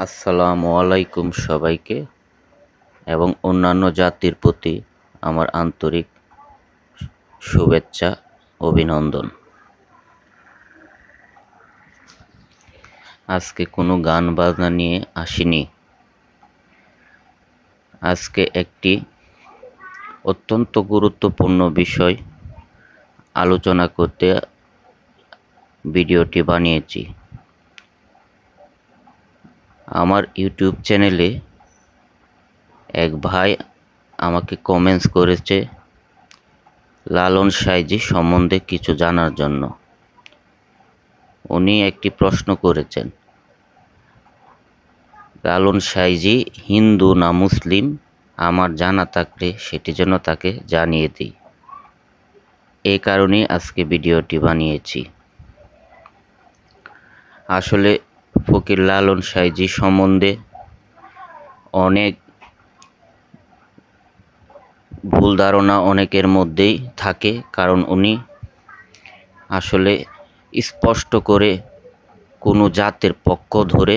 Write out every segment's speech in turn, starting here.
আসসালামু আলাইকুম সবাইকে এবং অন্যান্য জাতির প্রতি আমার আন্তরিক শুভেচ্ছা অভিনন্দন। আজকে কোনো গান বাজনা নিয়ে আসিনি। আজকে একটি অত্যন্ত গুরুত্বপূর্ণ বিষয় আলোচনা করতে ভিডিওটি বানিয়েছি। আমার ইউটিউব চ্যানেলে এক ভাই আমাকে কমেন্টস করেছে লালন সাঁইজি সম্বন্ধে কিছু জানার জন্য। উনি একটি প্রশ্ন করেছেন, লালন সাঁইজি হিন্দু না মুসলিম? আমার জানা থাকলে সেটি যেন তাকে জানিয়ে দিই। এই কারণেই আজকে ভিডিওটি বানিয়েছি। আসলে ফকির লালন সাঁইজি সম্বন্ধে অনেক ভুল ধারণা অনেকের মধ্যেই থাকে, কারণ উনি আসলে স্পষ্ট করে কোনো জাতের পক্ষ ধরে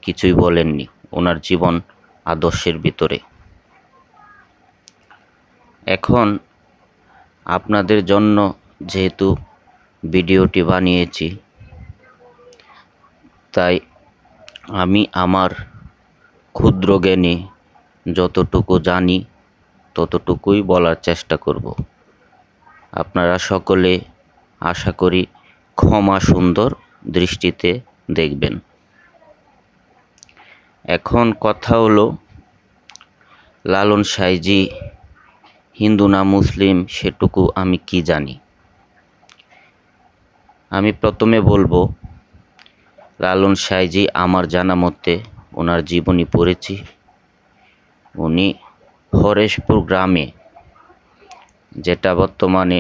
কিছুই বলেননি ওনার জীবন আদর্শের ভিতরে। এখন আপনাদের জন্য যেহেতু ভিডিওটি বানিয়েছি, তাই আমি আমার ক্ষুদ্র জ্ঞানে যতটুকু জানি ততটুকুই বলার চেষ্টা করব। আপনারা সকলে আশা করি ক্ষমা সুন্দর দৃষ্টিতে দেখবেন। এখন কথা হলো, লালন সাঁইজি হিন্দু না মুসলিম সেটুকু আমি কি জানি। আমি প্রথমে বলবো, লালন সাঁইজি আমার জানা মতে ওনার জীবনী পড়েছি। উনি হরেশপুর গ্রামে, যেটা বর্তমানে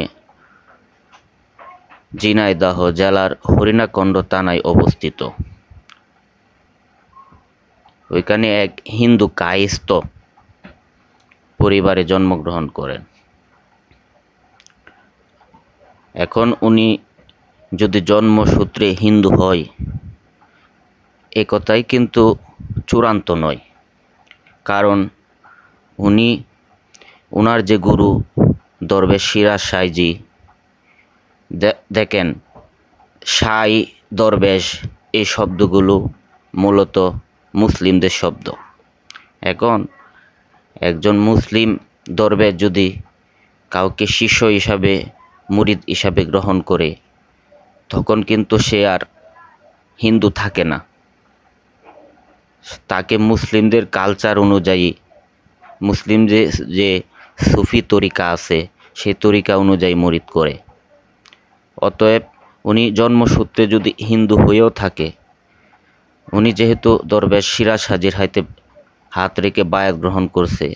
ঝিনাইদহ জেলার হরিণাকন্ড থানায় অবস্থিত, ওইখানে এক হিন্দু কায়স্থ পরিবারে জন্মগ্রহণ করেন। এখন উনি যদি জন্মসূত্রে হিন্দু হয়, এ কথাই কিন্তু চূড়ান্ত নয়। কারণ ওনার যে গুরু দরবেশ সিরাজ সাঁইজি, দেখেন সাঁই দরবেশ এই শব্দগুলো মূলত মুসলিমদের শব্দ। এখন একজন মুসলিম দরবেশ যদি কাউকে শিষ্য হিসাবে, মুরিদ হিসাবে গ্রহণ করে, তখন কিন্তু সে আর হিন্দু থাকে না। তাকে মুসলিমদের কালচার অনুযায়ী, মুসলিম যে সুফি তরিকা আছে সেই তরিকা অনুযায়ী মুরিদ করে। অতএব উনি জন্মসূত্রে যদি হিন্দু হয়েও থাকে, উনি যেহেতু দরবেশ সিরাজ সাঁইজির হাতে হাত রেখে বায়াত গ্রহণ করছে,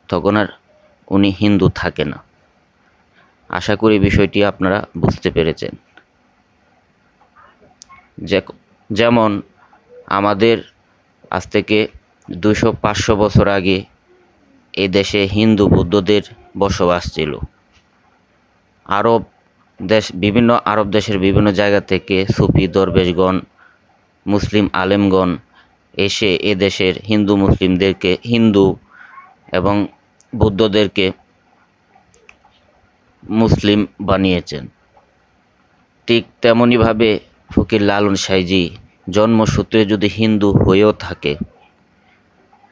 তখন আর উনি হিন্দু থাকে না। আশা করি বিষয়টি আপনারা বুঝতে পেরেছেন। যেমন আমাদের আজ থেকে 200-500 বছর আগে এই দেশে হিন্দু বৌদ্ধদের বসবাস ছিল। বিভিন্ন আরব দেশের বিভিন্ন জায়গা থেকে সুফি দরবেশগণ, মুসলিম আলেমগণ এসে এ দেশের হিন্দু এবং বৌদ্ধদেরকে মুসলিম বানিয়েছেন। ঠিক তেমনইভাবে ফকির লালন সাঁইজি জন্মসূত্রে যদি হিন্দু হয়েও থাকে,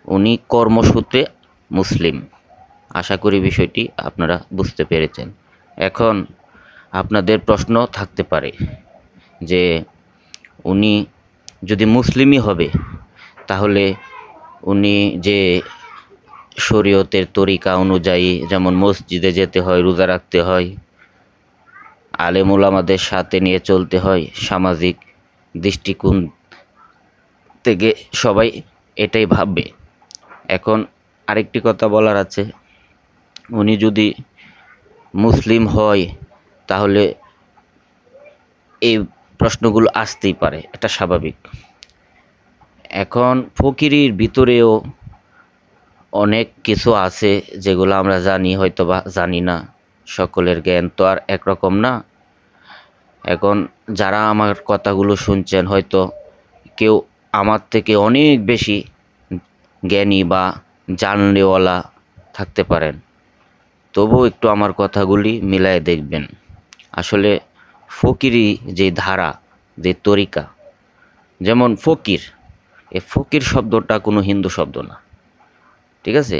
উনি কর্মসূত্রে মুসলিম। আশা করি বিষয়টি আপনারা বুঝতে পেরেছেন। এখন আপনাদের প্রশ্ন থাকতে পারে যে উনি যদি মুসলিমই হবে, তাহলে উনি যে শরীয়তের তরিকা অনুযায়ী, যেমন মসজিদে যেতে হয়, রোজা রাখতে হয়, আলেম ওলামাদের সাথে নিয়ে চলতে হয়, সামাজিক দৃষ্টিকোণ থেকে সবাই এটাই ভাববে। এখন আরেকটি কথা বলার আছে, উনি যদি মুসলিম হয় তাহলে এই প্রশ্নগুলো আসতেই পারে, এটা স্বাভাবিক। এখন ফকিরির ভিতরেও অনেক কিছু আছে যেগুলো আমরা জানি, হয়তো বা জানি না। সকলের জ্ঞান তো আর একরকম না। এখন যারা আমার কথাগুলো শুনছেন, হয়তো কেউ আমার থেকে অনেক বেশি জ্ঞানী বা জানলেওয়ালা থাকতে পারেন, তবুও একটু আমার কথাগুলি মিলায়ে দেখবেন। আসলে ফকিরি যে ধারা, যে তরিকা, যেমন ফকির, এই ফকির শব্দটা কোনো হিন্দু শব্দ না, ঠিক আছে?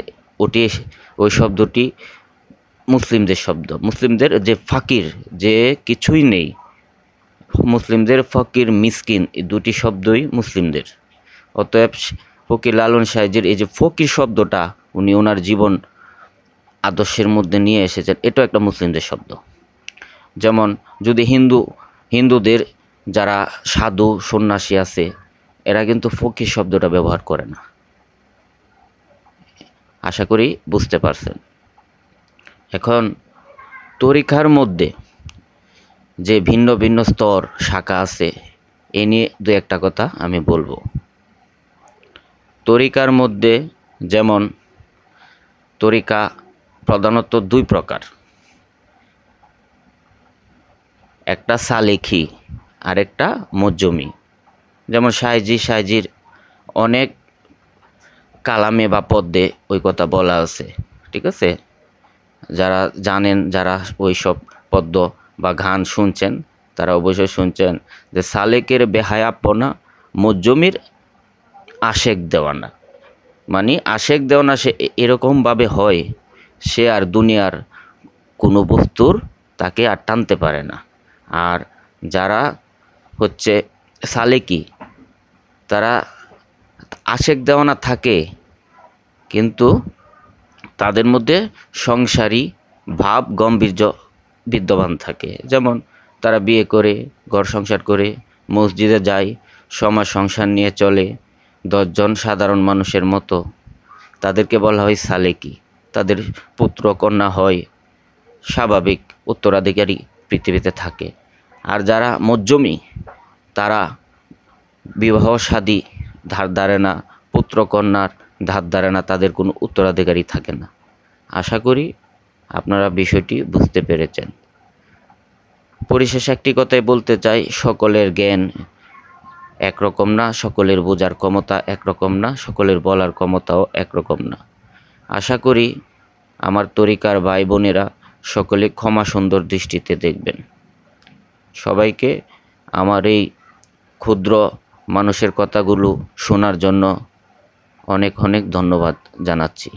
ওই শব্দটি মুসলিমদের শব্দ। মুসলিমদের যে ফাকির, যে কিছুই নেই, মুসলিমদের ফকির, মিসকিন, এই দুটি শব্দই মুসলিমদের। অতএব ফকির লালন সাহেবের এই যে ফকির শব্দটা উনি ওনার জীবন আদর্শের মধ্যে নিয়ে এসেছেন, এটাও একটা মুসলিমদের শব্দ। যেমন যদি হিন্দুদের যারা সাধু সন্ন্যাসী আছে, এরা কিন্তু ফকির শব্দটা ব্যবহার করে না। আশা করি বুঝতে পারছেন। এখন তরিকার মধ্যে যে ভিন্ন ভিন্ন স্তর শাখা আছে, এ নিয়ে দু একটা কথা আমি বলবো। তরিকার মধ্যে যেমন তরিকা প্রধানত দুই প্রকার, একটা সালেকি আর একটা মজ্জমি। যেমন সাইজির অনেক কালামে বা পদ্মে ওই কথা বলা আছে, ঠিক আছে? যারা জানেন, যারা ওই সব পদ্য বা গান শুনছেন, তারা অবশ্যই শুনছেন যে সালেকের বেহায়াপনা, মজ্জমির আশেক দেওয়ানা। মানে আশেক দেওয়ানা সে এরকমভাবে হয়, সে আর দুনিয়ার কোনো বস্তুর তাকে আর টানতে পারে না। আর যারা হচ্ছে সালেকি, তারা আশেক দেওয়ানা থাকে, কিন্তু তাদের মধ্যে সংসারী ভাব গাম্ভীর্য বিদ্যমান থাকে। যেমন তারা বিয়ে করে, ঘর সংসার করে, মসজিদে যায়, সমাজ সংসার নিয়ে চলে 10 জন সাধারণ মানুষের মতো। তাদেরকে বলা হয় সালেকি। তাদের পুত্র কন্যা হয়, স্বাভাবিক উত্তরাধিকারী পৃথিবীতে থাকে। আর যারা মজ্জমি, তারা বিবাহ শাদী ধার ধারে না, পুত্র কন্যার ধার ধারে না, তাদের কোনো উত্তরাধিকারী থাকে না। আশা করি আপনারা বিষয়টি বুঝতে পেরেছেন। পরিশেষে একটি কথাই বলতে চাই, সকলের জ্ঞান একরকম না, সকলের বোঝার ক্ষমতা একরকম না, সকলের বলার ক্ষমতাও একরকম না। আশা করি আমার তরিকার ভাই বোনেরা সকলে ক্ষমা সুন্দর দৃষ্টিতে দেখবেন। সবাইকে আমার এই ক্ষুদ্র মানুষের কথাগুলো শোনার জন্য অনেক অনেক ধন্যবাদ জানাচ্ছি।